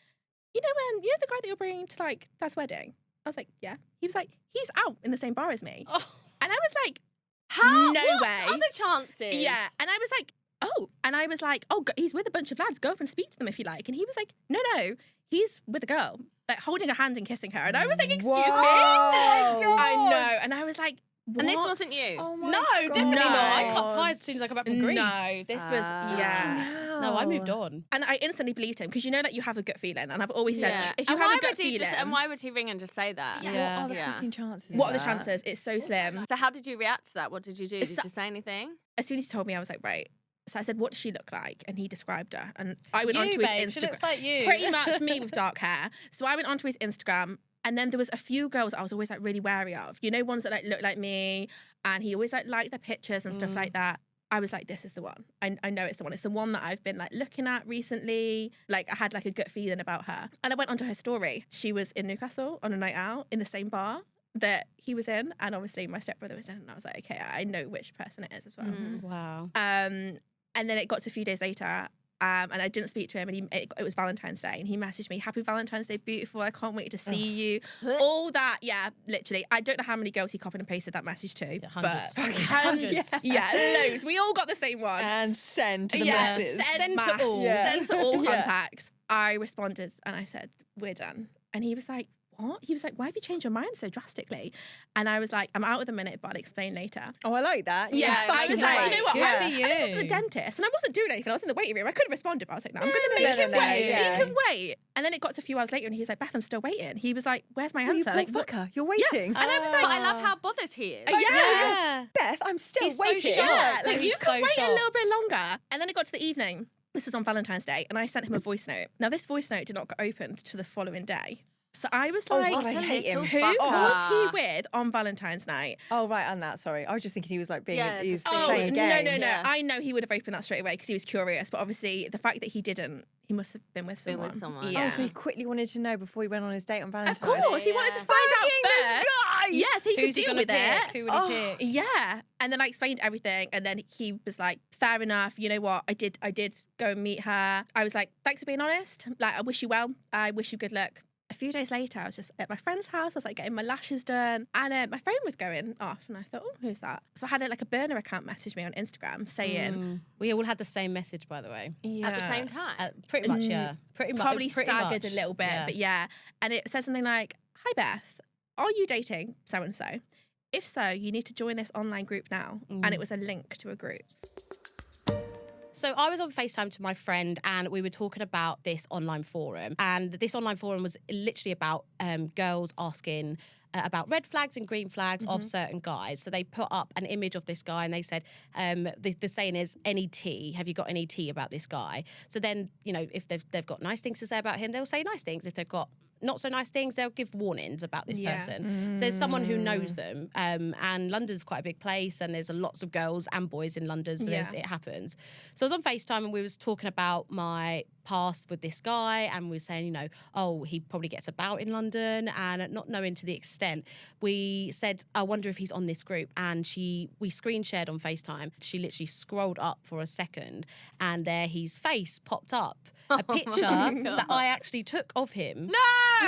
you know the guy that you're bringing to like Dad's wedding? I was like, yeah. He was like, he's out in the same bar as me. Oh. And I was like, How? No what way. are the chances? yeah. And I was like, oh. And I was like, oh, he's with a bunch of lads. Go up and speak to them if you like. And he was like, no, he's with a girl, like holding her hand and kissing her. And I was like, excuse me. Whoa. I know. And I was like, what? And this wasn't you. Oh my No, God. definitely not. I cut God. ties as soon as I got back from Greece. No, this was, yeah. No, I moved on. And I instantly believed him because you know that you have a gut feeling. And I've always said, Yeah. if you and have why a gut would he feeling, just? And why would he ring and just say that? Yeah. What are the Yeah. fucking chances? what are of the that? chances? It's so slim. So how did you react to that? What did you do? Did So- you say anything? As soon as he told me, I was like, right. So I said, what does she look like? And he described her. And I went You, onto his babe, she Instagram. looks like you. Pretty much me with dark hair. So I went onto his Instagram. And then there was a few girls I was always like really wary of. You know, ones that like look like me. And he always like liked their pictures and stuff like that. I was like, this is the one. I know it's the one. It's the one that I've been like looking at recently. Like I had like a gut feeling about her. And I went onto her story. She was in Newcastle on a night out in the same bar that he was in. And obviously my stepbrother was in. And I was like, okay, I know which person it is as well. Wow. And then it got to a few days later. And I didn't speak to him, and it was Valentine's Day, and he messaged me, "Happy Valentine's Day, beautiful! I can't wait to see you." All that, yeah, literally. I don't know how many girls he copied and pasted that message to, Hundreds. but Hundreds. yeah, loads. We all got the same one. And send to the Yeah, masses. send Send to mass, all. Yeah. send to all Yeah. contacts. I responded and I said, "We're done," and he was like, what? He was like, why have you changed your mind so drastically? And I was like, I'm out at the minute, but I'll explain later. Oh, I like that. Yeah, but I was like, you know what? Good I for was at you. the dentist and I wasn't doing anything. I was in the waiting room. I could have responded, but I was like, no, I'm going to No, make him no, wait. yeah. Make him wait. And then it got to a few hours later and he was like, Beth, I'm still waiting. He was like, where's my Well, you answer? poor Like, what? fucker, you're waiting. And I was like, But I love how bothered he is. yeah. Beth, I'm still He's so waiting. shocked. Yeah, like He's you can so wait a little shocked. bit longer. And then it got to the evening. This was on Valentine's Day, and I sent him a voice note. Now, this voice note did not get opened to the following day. So I was Oh, like, God, I hate him. who fucker. was he with on Valentine's night? Oh, right, on that, sorry. I was just thinking he was like being, Yeah, he was just playing a game. no. Yeah. I know he would have opened that straight away because he was curious. But obviously, the fact that he didn't, he must have been with Been someone. with someone. Yeah. Oh, so he quickly wanted to know before he went on his date on Valentine's. Of course, he wanted to Yeah. find out Fucking this first. guy! Yeah, so he Who's could he deal gonna with pick? it. Who would he pick? Yeah. And then I explained everything and then he was like, fair enough, you know what? I did go and meet her. I was like, thanks for being honest. Like, I wish you well. I wish you good luck. A few days later, I was just at my friend's house. I was like getting my lashes done and my phone was going off and I thought, oh, who's that? So I had a burner account message me on Instagram saying, We all had the same message, by the way. yeah. At the same time. Pretty much, yeah. Pretty much. Probably pretty staggered much. a little bit, but yeah. And it said something like, hi Beth, are you dating so-and-so? If so, you need to join this online group now. And it was a link to a group. So I was on FaceTime to my friend and we were talking about this online forum. And this online forum was literally about girls asking about red flags and green flags of certain guys. So they put up an image of this guy and they said, the saying is, any tea? Have you got any tea about this guy? So then, you know, if they've got nice things to say about him, they'll say nice things. If they've got not so nice things, they'll give warnings about this person. So there's someone who knows them. And London's quite a big place and there's lots of girls and boys in London, so it happens. So I was on FaceTime and we was talking about my past with this guy and we were saying, you know, oh, he probably gets about in London, and not knowing to the extent. We said, I wonder if he's on this group, and we screen shared on FaceTime. She literally scrolled up for a second and there his face popped up. A picture that I actually took of him. No!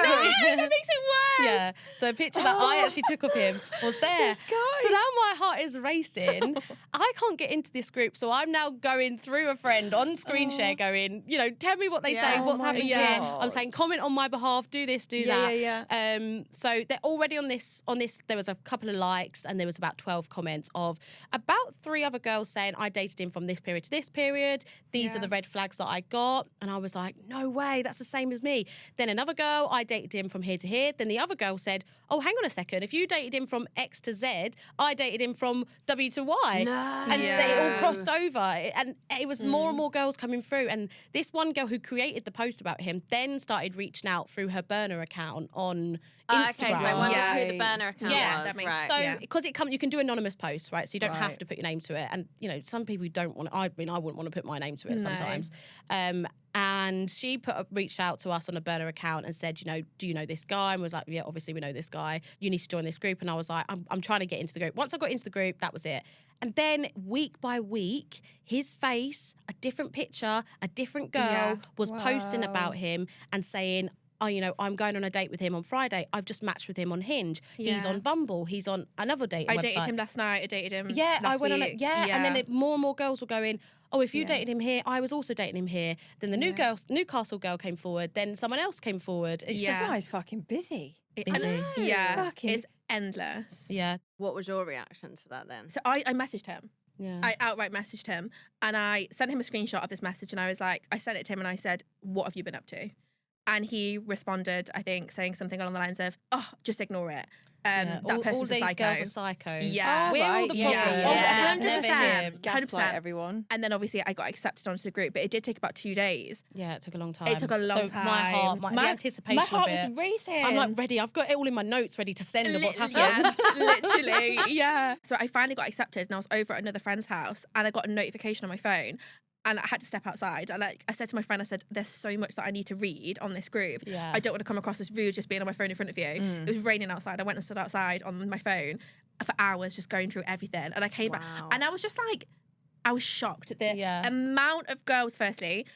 That makes it worse. Yeah. So a picture that I actually took of him was there. This guy. So now my heart is racing. I can't get into this group. So I'm now going through a friend on screen share going, you know, tell me what they say, Yeah. what's Oh my happening here. God. I'm saying comment on my behalf, do this, do Yeah, that. yeah, So they're already on this, there was a couple of likes and there was about 12 comments of about 3 other girls saying, I dated him from this period to this period. These are the red flags that I got. And I was like, no way, that's the same as me. Then another girl, I dated him from here to here. Then the other girl said, oh, hang on a second. If you dated him from X to Z, I dated him from W to Y. No. And they all crossed over. And it was more and more girls coming through. And this one girl who created the post about him then started reaching out through her burner account on Instagram. Okay, so I wondered who the Right. burner account Yeah, was. that makes right. So, Yeah. because you can do anonymous posts, right? So you don't have Right. to put your name to it. And, you know, some people don't want to, I mean, I wouldn't want to put my name to it No. sometimes. And she reached out to us on a burner account and said, you know, do you know this guy? And was like, yeah, obviously we know this guy. You need to join this group. And I was like, I'm trying to get into the group. Once I got into the group, that was it. And then week by week, his face, a different picture, a different girl Yeah. was posting Wow. about him and saying, oh, you know, I'm going on a date with him on Friday. I've just matched with him on Hinge. He's Yeah. on Bumble. He's on another dating I website. dated him last night. I dated him Yeah, last I went week. on it. Yeah, and then more and more girls were going, oh, if you dated him here, I was also dating him here. Then the Newcastle girl came forward. Then someone else came forward. It's Yeah. This just, guy's fucking busy. Busy. Yeah, Fucking- it's endless. yeah, What was your reaction to that then? So I messaged him. yeah. I outright messaged him and I sent him a screenshot of this message and I was like, I sent it to him and I said, what have you been up to? And he responded, I think, saying something along the lines of, oh, just ignore it. Yeah. That all person's these a psycho. girls are psychos. Yeah. We're all right, the yeah. problem. Yeah. It's never 100%. him. Gaslight 100%. everyone. And then obviously I got accepted onto the group, but it did take about 2 days. Yeah, it took a long time. It took a long so My heart, time. the anticipation My heart of it. was racing. I'm like ready. I've got it all in my notes ready to send of what's happened. Yeah, literally, yeah. So I finally got accepted and I was over at another friend's house and I got a notification on my phone and I had to step outside. And I said to my friend, I said, there's so much that I need to read on this group. Yeah. I don't want to come across as rude just being on my phone in front of you. It was raining outside. I went and stood outside on my phone for hours just going through everything. And I came back Wow. and I was just like, I was shocked at the Yeah. amount of girls, firstly,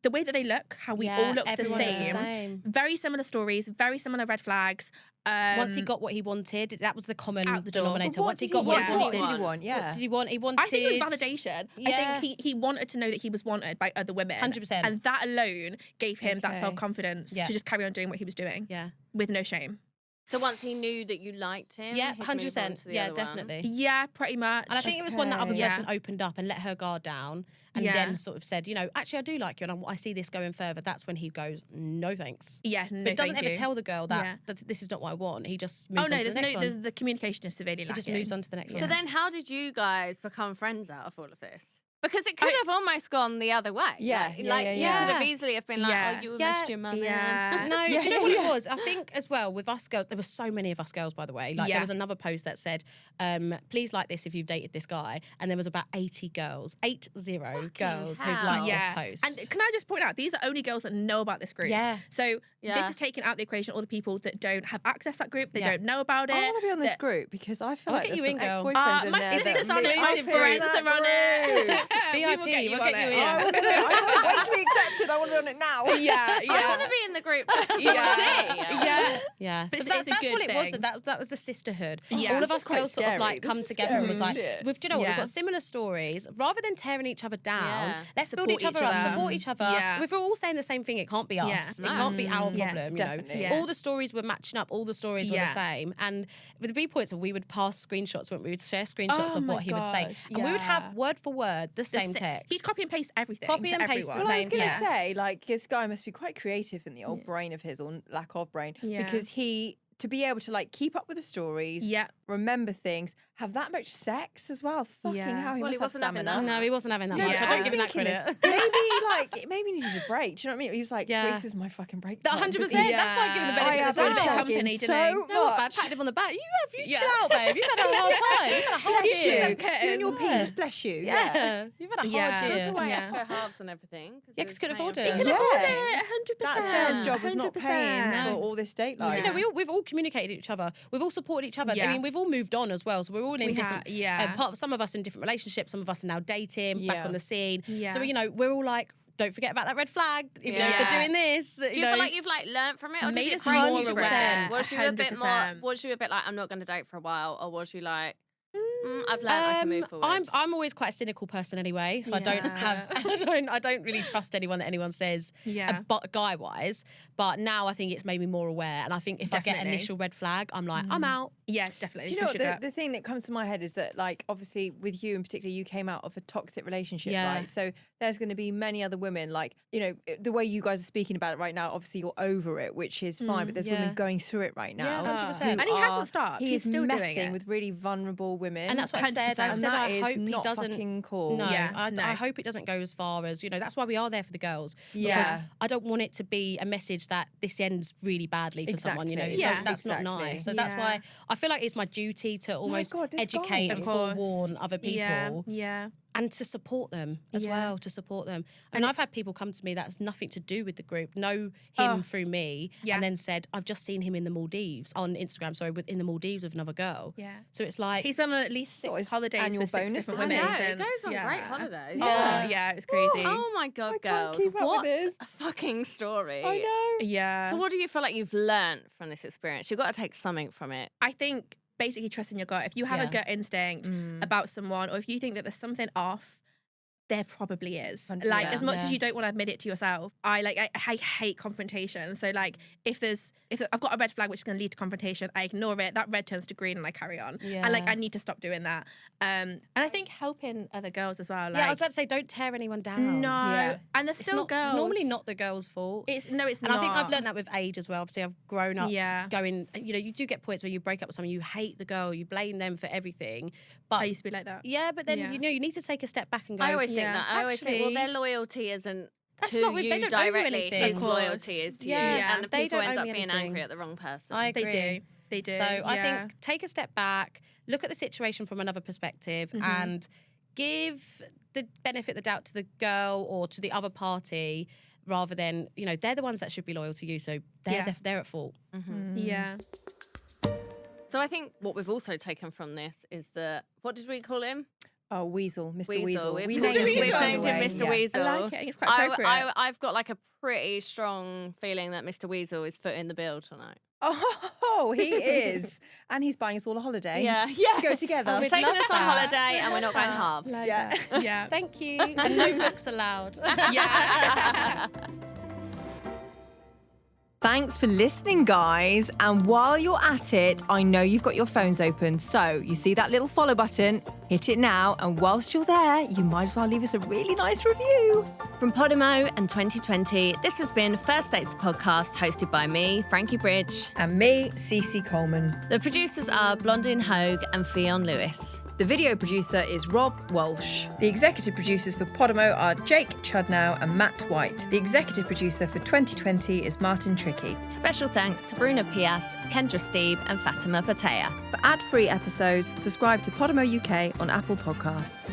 the way that they look, how we all look the everyone looked same. Very similar stories, very similar red flags. Once he got what he wanted, that was the common Out the door. denominator. But Once he did got what he want? wanted, What did he want? Yeah. what did he want? He wanted. I think it was validation. Yeah. I think he wanted to know that he was wanted by other women. 100%. And that alone gave him that Okay. self-confidence Yeah. to just carry on doing what he was doing Yeah, with no shame. So once he knew that you liked him, yeah, he'd move on 100%. to the Yeah, other one. definitely. Yeah, pretty much. And I think it was when that other Okay. person opened up and let her guard down, and Yeah. then sort of said, you know, actually I do like you, and I see this going further. That's when he goes, no thanks. Yeah, no, But doesn't thank ever you. tell the girl that Yeah. this is not what I want. He just Oh moves no, on to there's the next no, one. there's the communication is severely He lacking. just moves on to the next So one. then how did you guys become friends out of all of this? Because it could have almost gone the other way. Yeah, Like, yeah, like yeah, you yeah. could have easily have been like, Yeah. oh, you Yeah. missed your mum. Yeah. No, Yeah, do you know yeah, what yeah. it was? I think as well with us girls, there were so many of us girls, by the way. Like Yeah. there was another post that said, please like this if you've dated this guy. And there was about 80 girls, 80 girls who'd hell. liked Yeah. this post. And can I just point out, these are only girls that know about this group. Yeah. So Yeah. this is taking out the equation all the people that don't have access to that group, they Yeah. don't know about it. I want to be on this that- group because I feel I'll like get there's you some in, girl. ex-boyfriends in my there. sister's that exclusive I feel friends that are on it. group. We will get you we'll on get you it. in. I want to be. I can't wait to be accepted. I want to be on it now. Yeah, I yeah. want to be in the group just because Yeah. I want to see. Yeah. Yeah, But so it's a that's good what it was. thing. That was the sisterhood. Yeah. All This of us is quite girls sort of scary. like This come is together and was scary like, shit. do you know what? We've Yeah. got similar stories. Rather than tearing each other down, Yeah. let's build Support each other each up, other. support each other. Yeah. If we're all saying the same thing, it can't be us. Yeah. It can't be our Yeah, problem. You definitely. know, Yeah. all the stories were matching up. All the stories were the Yeah. same. And with the B points, we would pass screenshots. We would share screenshots Oh of my what he would say, gosh, and we would have yeah. word for word the same text. He'd copy and paste everything. Copy to and paste the everyone. Well, I was same, going to yeah. say, like, this guy must be quite creative in the old brain of his, or lack of brain, Yeah. because to be able to like keep up with the stories, Yeah. remember things, have that much sex as well. Fucking Yeah. hell, he Well, he must have wasn't having stamina. that. No, he wasn't having that No, much. Yeah. I I don't was give him that thinking credit. maybe he needed a break. Do you know what I mean? He was like, Yeah. this is my fucking break. 100%. time, because That's why I give him the Yeah. benefit I of have the a been bit of doubt. company, shagging didn't so he? No, not bad. much. Patted him on the back. You Yeah. chill out, babe. You've had a hard time. You've had a hard Bless year. you. Kittens. You and your Yeah. penis, bless you. Yeah. You've had a hard Yeah. So year. that's why he Yeah. had to go halves and everything. Yeah, 'cause he couldn't afford paying it. for He couldn't afford it, 100%. That sales job was not paying 100%. for all this date life. So, you know, we've all communicated each other. We've all supported each other. I Yeah. mean, we've all moved on as well. So we're all in We different. have, yeah. Some of us in different relationships. Some of us are now dating, back Yeah. on the scene. Yeah. So you know, we're all like, don't forget about that red flag. If Yeah. they're doing this, Do you feel like you've like learned from it, or did Made it us break more you for it? aware, Was you a bit more? 100%. Was you a bit like, I'm not going to date for a while, or was you like, I've learned I can move forward? I'm always quite a cynical person anyway, so I don't Yeah. have I don't really trust anyone that anyone says Yeah. but guy wise. But now I think it's made me more aware, and I think if I get Definitely. initial red flag, I'm like, I'm out. Yeah, definitely. Do you know for what, sugar. the thing that comes to my head is that, like, obviously with you in particular, you came out of a toxic relationship, Yeah. right? So there's going to be many other women, like, you know, the way you guys are speaking about it right now, obviously you're over it, which is fine, but there's yeah. women going through it right now. 100%. And he hasn't stopped. He He's is still doing messing it. with really vulnerable women. And that's what I said. I 100%. said And that I is hope he not doesn't. fucking cool. No, Yeah, I no. hope it doesn't go as far as, you know, that's why we are there for the girls. Because Yeah. I don't want it to be a message that this ends really badly for someone, you know. Exactly. Yeah. That's Exactly. not nice. So that's Yeah. why I feel like it's my duty to almost God, this educate guy. and Of course. forewarn other people. Yeah. Yeah. And to support them as Yeah. well, to support them. And I've had people come to me that's nothing to do with the group, know him through me, Yeah. and then said, I've just seen him in the Maldives, on Instagram, sorry, in the Maldives with another girl. Yeah. So it's like, He's been on at least Got 6 his holidays annual with 6 bonus, different doesn't I he? women. know, it since, goes on yeah. great holidays. Oh, yeah, it was crazy. Oh my god, I can't girls! keep up with What this. a fucking story! I know. Yeah. So, what do you feel like you've learnt from this experience? You've got to take something from it. I think basically trusting your gut. If you have Yeah. a gut instinct about someone, or if you think that there's something off, there probably is. 100%. Like, as much Yeah. as you don't want to admit it to yourself, I hate confrontation. So like, if I've got a red flag which is going to lead to confrontation, I ignore it. That red turns to green, and I carry on. Yeah. And like, I need to stop doing that. And I think helping other girls as well. Like, yeah, I was about to say, don't tear anyone down. no, Yeah. and there's It's still not, girls. It's normally not the girl's fault. It's and not. I think I've learned that with age as well. Obviously, I've grown up Yeah. going, you know, you do get points where you break up with someone, you hate the girl, you blame them for everything. But I used to be like that. yeah, but then, Yeah. you know, you need to take a step back and go, I always think yeah, that. I always think, well, actually, their loyalty isn't That's to not with- you they don't owe you directly. anything. His Of course. loyalty is to Yeah, you, and the they people don't end owe up me being anything. angry at the wrong person. I agree. They do. So I yeah. think take a step back, look at the situation from another perspective, and give the benefit of the doubt to the girl or to the other party, rather than, you know, they're the ones that should be loyal to you. So they're at fault. Yeah. So I think what we've also taken from this is that, what did we call him? Oh, Weasel, Mr. Weasel. Weasel. We've We named named him him, by the way. Mr. Yeah. Weasel. I like it. I think it's quite appropriate. I've got like a pretty strong feeling that Mr. Weasel is footing the bill tonight. Oh, he is. And he's buying us all a holiday. Yeah. To go together. He's taking us on that. holiday and we're not going halves. Yeah. Yeah. Thank you. And no books allowed. Yeah. Thanks for listening, guys. And while you're at it, I know you've got your phones open. So you see that little follow button, hit it now. And whilst you're there, you might as well leave us a really nice review. From Podimo and 2020, this has been First Dates, the podcast, hosted by me, Frankie Bridge. And me, Cece Coleman. The producers are Blondine Hogue and Fionn Lewis. The video producer is Rob Walsh. The executive producers for Podimo are Jake Chudnow and Matt White. The executive producer for 2020 is Martin Tricky. Special thanks to Bruna Pias, Kendra Steeb and Fatima Patea. For ad-free episodes, subscribe to Podimo UK on Apple Podcasts.